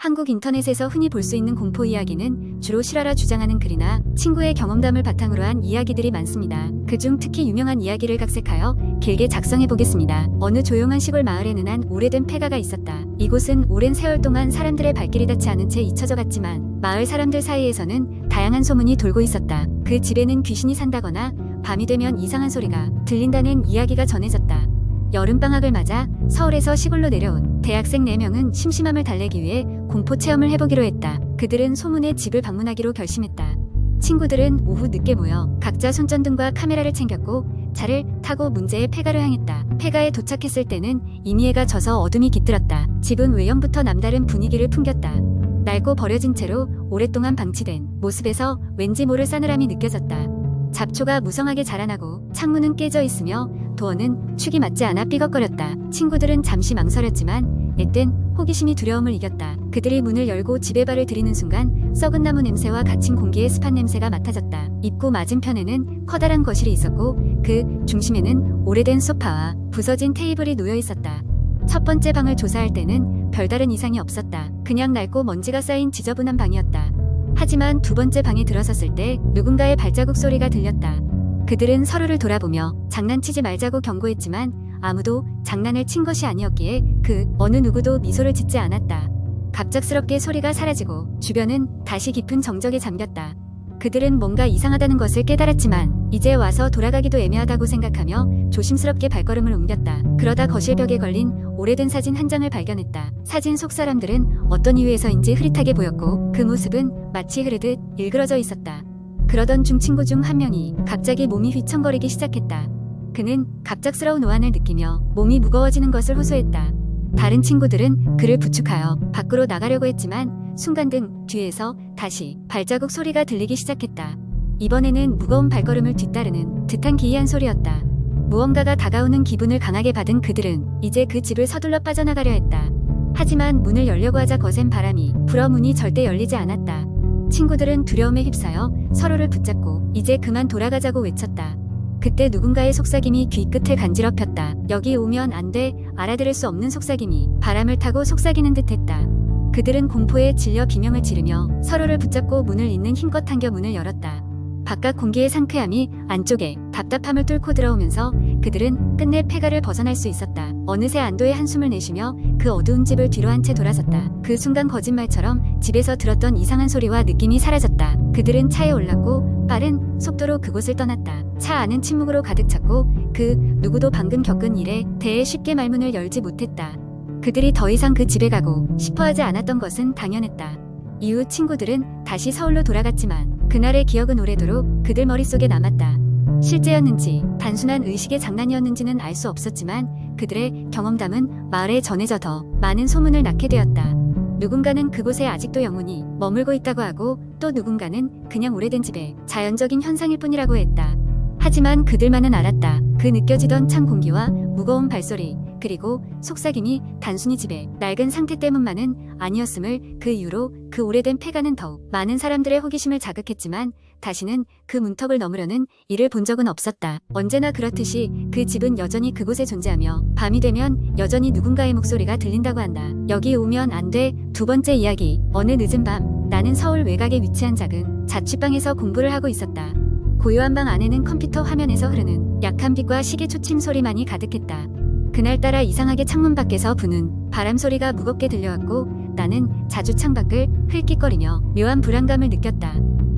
한국 인터넷에서 흔히 볼 수 있는 공포 이야기는 주로 실화라 주장하는 글이나 친구의 경험담을 바탕으로 한 이야기들이 많습니다. 그중 특히 유명한 이야기를 각색하여 길게 작성해 보겠습니다. 어느 조용한 시골 마을에는 한 오래된 폐가가 있었다. 이곳은 오랜 세월 동안 사람들의 발길이 닿지 않은 채 잊혀져 갔지만 마을 사람들 사이에서는 다양한 소문이 돌고 있었다. 그 집에는 귀신이 산다거나 밤이 되면 이상한 소리가 들린다는 이야기가 전해졌다. 여름방학을 맞아 서울에서 시골로 내려온 대학생 4명은 심심함을 달래기 위해 공포 체험을 해보기로 했다. 그들은 소문의 집을 방문하기로 결심했다. 친구들은 오후 늦게 모여 각자 손전등과 카메라를 챙겼고 차를 타고 문제의 폐가를 향했다. 폐가에 도착했을 때는 이미 해가 져서 어둠이 깃들었다. 집은 외형부터 남다른 분위기를 풍겼다. 낡고 버려진 채로 오랫동안 방치된 모습에서 왠지 모를 싸늘함이 느껴졌다. 잡초가 무성하게 자라나고 창문은 깨져 있으며 도어는 축이 맞지 않아 삐걱거렸다. 친구들은 잠시 망설였지만 앳된 호기심이 두려움을 이겼다. 그들이 문을 열고 집에 발을 들이는 순간 썩은 나무 냄새와 갇힌 공기의 습한 냄새가 맡아졌다. 입구 맞은편에는 커다란 거실이 있었고 그 중심에는 오래된 소파와 부서진 테이블이 놓여 있었다. 첫 번째 방을 조사할 때는 별다른 이상이 없었다. 그냥 낡고 먼지가 쌓인 지저분한 방이었다. 하지만 두 번째 방에 들어섰을 때 누군가의 발자국 소리가 들렸다. 그들은 서로를 돌아보며 장난치지 말자고 경고했지만 아무도 장난을 친 것이 아니었기에 그 어느 누구도 미소를 짓지 않았다. 갑작스럽게 소리가 사라지고 주변은 다시 깊은 정적에 잠겼다. 그들은 뭔가 이상하다는 것을 깨달았지만 이제 와서 돌아가기도 애매하다고 생각하며 조심스럽게 발걸음을 옮겼다. 그러다 거실 벽에 걸린 오래된 사진 한 장을 발견했다. 사진 속 사람들은 어떤 이유에서인지 흐릿하게 보였고 그 모습은 마치 흐르듯 일그러져 있었다. 그러던 중 친구 중 한 명이 갑자기 몸이 휘청거리기 시작했다. 그는 갑작스러운 오한을 느끼며 몸이 무거워지는 것을 호소했다. 다른 친구들은 그를 부축하여 밖으로 나가려고 했지만 순간 등 뒤에서 다시 발자국 소리가 들리기 시작했다. 이번에는 무거운 발걸음을 뒤따르는 듯한 기이한 소리였다. 무언가가 다가오는 기분을 강하게 받은 그들은 이제 그 집을 서둘러 빠져나가려 했다. 하지만 문을 열려고 하자 거센 바람이 불어 문이 절대 열리지 않았다. 친구들은 두려움에 휩싸여 서로를 붙잡고 이제 그만 돌아가자고 외쳤다. 그때 누군가의 속삭임이 귀끝을 간지럽혔다. 여기 오면 안 돼. 알아들을 수 없는 속삭임이 바람을 타고 속삭이는 듯했다. 그들은 공포에 질려 비명을 지르며 서로를 붙잡고 문을 잇는 힘껏 당겨 문을 열었다. 바깥 공기의 상쾌함이 안쪽에 답답함을 뚫고 들어오면서 그들은 끝내 폐가를 벗어날 수 있었다. 어느새 안도의 한숨을 내쉬며 그 어두운 집을 뒤로 한 채 돌아섰다. 그 순간 거짓말처럼 집에서 들었던 이상한 소리와 느낌이 사라졌다. 그들은 차에 올랐고 빠른 속도로 그곳을 떠났다. 차 안은 침묵으로 가득 찼고 그 누구도 방금 겪은 일에 대해 쉽게 말문을 열지 못했다. 그들이 더 이상 그 집에 가고 싶어하지 않았던 것은 당연했다. 이후 친구들은 다시 서울로 돌아갔지만 그날의 기억은 오래도록 그들 머릿속에 남았다. 실제였는지 단순한 의식의 장난이었는지는 알 수 없었지만 그들의 경험담은 마을에 전해져 더 많은 소문을 낳게 되었다. 누군가는 그곳에 아직도 영혼이 머물고 있다고 하고 또 누군가는 그냥 오래된 집의 자연적인 현상일 뿐이라고 했다. 하지만 그들만은 알았다. 그 느껴지던 찬 공기와 무거운 발소리 그리고 속삭임이 단순히 집의 낡은 상태 때문만은 아니었음을. 그 이후로 그 오래된 폐가는 더욱 많은 사람들의 호기심을 자극했지만 다시는 그 문턱을 넘으려는 이를 본 적은 없었다. 언제나 그렇듯이 그 집은 여전히 그곳에 존재하며 밤이 되면 여전히 누군가의 목소리가 들린다고 한다. 여기 오면 안 돼. 두 번째 이야기. 어느 늦은 밤 나는 서울 외곽에 위치한 작은 자취방에서 공부를 하고 있었다. 고요한 방 안에는 컴퓨터 화면에서 흐르는 약한 빛과 시계 초침 소리만이 가득했다. 그날따라 이상하게 창문 밖에서 부는 바람 소리가 무겁게 들려왔고 나는 자주 창밖을 흘낏거리며 묘한 불안감을 느꼈다.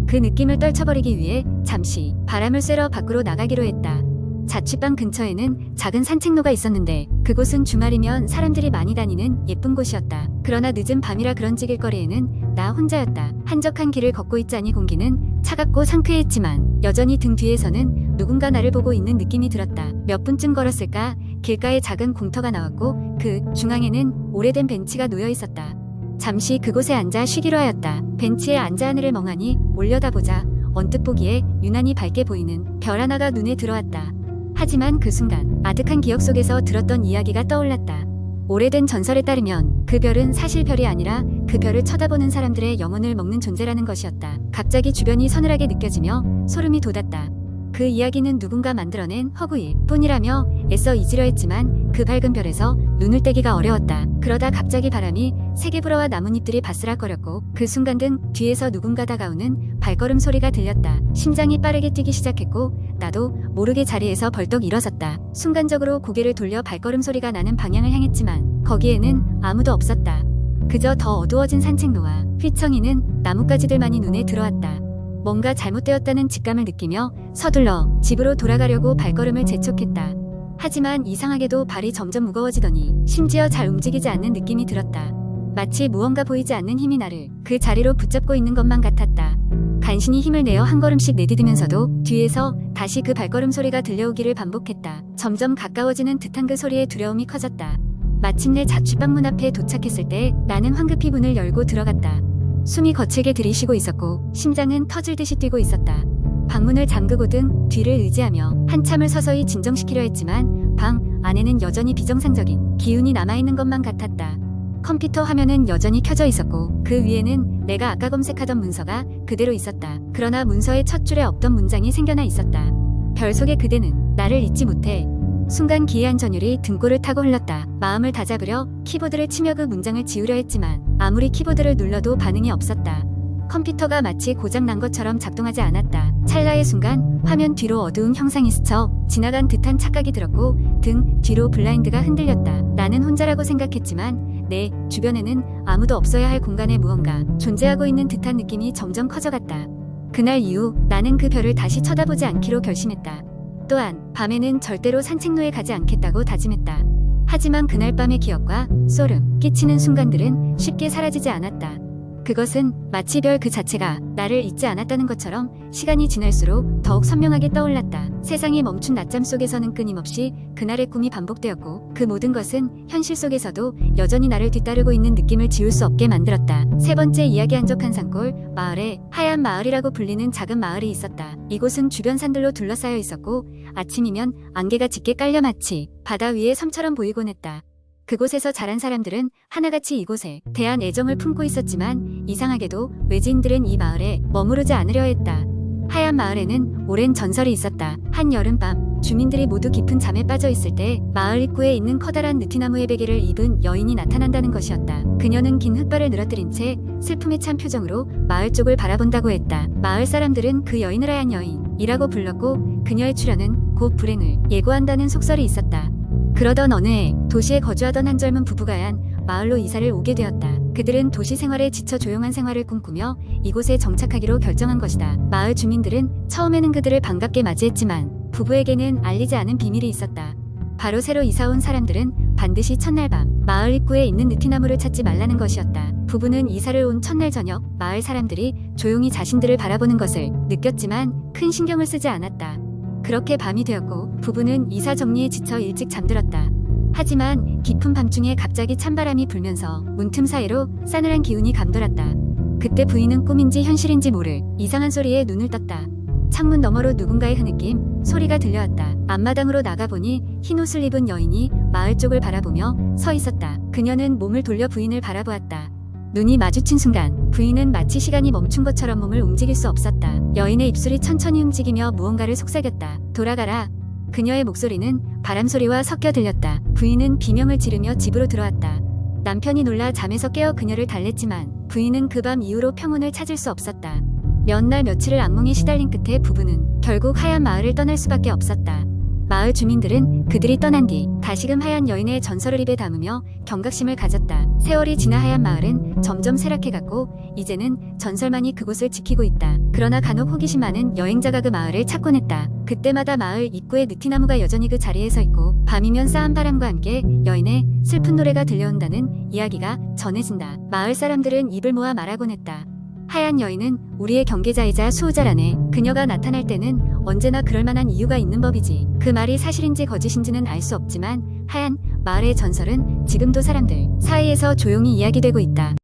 그 느낌을 떨쳐버리기 위해 잠시 바람을 쐬러 밖으로 나가기로 했다. 자취방 근처에는 작은 산책로가 있었는데 그곳은 주말이면 사람들이 많이 다니는 예쁜 곳이었다. 그러나 늦은 밤이라 그런지 길거리에는 나 혼자였다. 한적한 길을 걷고 있자니 공기는 차갑고 상쾌했지만 여전히 등 뒤에서는 누군가 나를 보고 있는 느낌이 들었다. 몇 분쯤 걸었을까 길가에 작은 공터가 나왔고 그 중앙에는 오래된 벤치가 놓여 있었다. 잠시 그곳에 앉아 쉬기로 하였다. 벤치에 앉아 하늘을 멍하니 올려다보자 언뜻 보기에 유난히 밝게 보이는 별 하나가 눈에 들어왔다. 하지만 그 순간 아득한 기억 속에서 들었던 이야기가 떠올랐다. 오래된 전설에 따르면 그 별은 사실 별이 아니라 그 별을 쳐다보는 사람들의 영혼을 먹는 존재라는 것이었다. 갑자기 주변이 서늘하게 느껴지며 소름이 돋았다. 그 이야기는 누군가 만들어낸 허구일 뿐이라며 애써 잊으려 했지만 그 밝은 별에서 눈을 떼기가 어려웠다. 그러다 갑자기 바람이 세게 불어와 나뭇잎들이 바스락거렸고 그 순간 등 뒤에서 누군가 다가오는 발걸음 소리가 들렸다. 심장이 빠르게 뛰기 시작했고 나도 모르게 자리에서 벌떡 일어섰다. 순간적으로 고개를 돌려 발걸음 소리가 나는 방향을 향했지만 거기에는 아무도 없었다. 그저 더 어두워진 산책로와 휘청이는 나뭇가지들만이 눈에 들어왔다. 뭔가 잘못되었다는 직감을 느끼며 서둘러 집으로 돌아가려고 발걸음을 재촉했다. 하지만 이상하게도 발이 점점 무거워지더니 심지어 잘 움직이지 않는 느낌이 들었다. 마치 무언가 보이지 않는 힘이 나를 그 자리로 붙잡고 있는 것만 같았다. 간신히 힘을 내어 한 걸음씩 내디디면서도 뒤에서 다시 그 발걸음 소리가 들려오기를 반복했다. 점점 가까워지는 듯한 그 소리의 두려움이 커졌다. 마침내 자취방 문 앞에 도착했을 때 나는 황급히 문을 열고 들어갔다. 숨이 거칠게 들이쉬고 있었고 심장은 터질 듯이 뛰고 있었다. 방문을 잠그고든 뒤를 의지하며 한참을 서서히 진정시키려 했지만 방 안에는 여전히 비정상적인 기운이 남아있는 것만 같았다. 컴퓨터 화면은 여전히 켜져 있었고 그 위에는 내가 아까 검색하던 문서가 그대로 있었다. 그러나 문서의 첫 줄에 없던 문장이 생겨나 있었다. 별 속의 그대는 나를 잊지 못해. 순간 기이한 전율이 등골을 타고 흘렀다. 마음을 다잡으려 키보드를 치며 그 문장을 지우려 했지만 아무리 키보드를 눌러도 반응이 없었다. 컴퓨터가 마치 고장난 것처럼 작동하지 않았다. 찰나의 순간 화면 뒤로 어두운 형상이 스쳐 지나간 듯한 착각이 들었고 등 뒤로 블라인드가 흔들렸다. 나는 혼자라고 생각했지만 내 주변에는 아무도 없어야 할 공간에 무언가 존재하고 있는 듯한 느낌이 점점 커져갔다. 그날 이후 나는 그 별을 다시 쳐다보지 않기로 결심했다. 또한 밤에는 절대로 산책로에 가지 않겠다고 다짐했다. 하지만 그날 밤의 기억과 소름 끼치는 순간들은 쉽게 사라지지 않았다. 그것은 마치 별 그 자체가 나를 잊지 않았다는 것처럼 시간이 지날수록 더욱 선명하게 떠올랐다. 세상이 멈춘 낮잠 속에서는 끊임없이 그날의 꿈이 반복되었고 그 모든 것은 현실 속에서도 여전히 나를 뒤따르고 있는 느낌을 지울 수 없게 만들었다. 세 번째 이야기 한적한 산골 마을에 하얀 마을이라고 불리는 작은 마을이 있었다. 이곳은 주변 산들로 둘러싸여 있었고 아침이면 안개가 짙게 깔려 마치 바다 위의 섬처럼 보이곤 했다. 그곳에서 자란 사람들은 하나같이 이곳에 대한 애정을 품고 있었지만 이상하게도 외지인들은 이 마을에 머무르지 않으려 했다. 하얀 마을에는 오랜 전설이 있었다. 한 여름밤 주민들이 모두 깊은 잠에 빠져 있을 때 마을 입구에 있는 커다란 느티나무의 베개를 입은 여인이 나타난다는 것이었다. 그녀는 긴 흑발을 늘어뜨린 채 슬픔에 찬 표정으로 마을 쪽을 바라본다고 했다. 마을 사람들은 그 여인을 하얀 여인이라고 불렀고 그녀의 출현은 곧 불행을 예고한다는 속설이 있었다. 그러던 어느 해 도시에 거주하던 한 젊은 부부가 하얀 마을로 이사를 오게 되었다. 그들은 도시 생활에 지쳐 조용한 생활을 꿈꾸며 이곳에 정착하기로 결정한 것이다. 마을 주민들은 처음에는 그들을 반갑게 맞이했지만 부부에게는 알리지 않은 비밀이 있었다. 바로 새로 이사온 사람들은 반드시 첫날 밤 마을 입구에 있는 느티나무를 찾지 말라는 것이었다. 부부는 이사를 온 첫날 저녁 마을 사람들이 조용히 자신들을 바라보는 것을 느꼈지만 큰 신경을 쓰지 않았다. 그렇게 밤이 되었고 부부는 이사 정리에 지쳐 일찍 잠들었다. 하지만 깊은 밤중에 갑자기 찬바람이 불면서 문틈 사이로 싸늘한 기운이 감돌았다. 그때 부인은 꿈인지 현실인지 모를 이상한 소리에 눈을 떴다. 창문 너머로 누군가의 흐느낌 소리가 들려왔다. 앞마당으로 나가보니 흰옷을 입은 여인이 마을 쪽을 바라보며 서 있었다. 그녀는 몸을 돌려 부인을 바라보았다. 눈이 마주친 순간 부인은 마치 시간이 멈춘 것처럼 몸을 움직일 수 없었다. 여인의 입술이 천천히 움직이며 무언가를 속삭였다. 돌아가라. 그녀의 목소리는 바람소리와 섞여 들렸다. 부인은 비명을 지르며 집으로 들어왔다. 남편이 놀라 잠에서 깨어 그녀를 달랬지만 부인은 그 밤 이후로 평온을 찾을 수 없었다. 몇 날 며칠을 악몽에 시달린 끝에 부부는 결국 하얀 마을을 떠날 수밖에 없었다. 마을 주민들은 그들이 떠난 뒤 다시금 하얀 여인의 전설을 입에 담으며 경각심을 가졌다. 세월이 지나 하얀 마을은 점점 쇠락해갔고 이제는 전설만이 그곳을 지키고 있다. 그러나 간혹 호기심 많은 여행자가 그 마을을 찾곤 했다. 그때마다 마을 입구에 느티나무가 여전히 그 자리에 서 있고 밤이면 싸한 바람과 함께 여인의 슬픈 노래가 들려온다는 이야기가 전해진다. 마을 사람들은 입을 모아 말하곤 했다. 하얀 여인은 우리의 경계자이자 수호자라네. 그녀가 나타날 때는 언제나 그럴 만한 이유가 있는 법이지. 그 말이 사실인지 거짓인지는 알 수 없지만 하얀 마을의 전설은 지금도 사람들 사이에서 조용히 이야기되고 있다.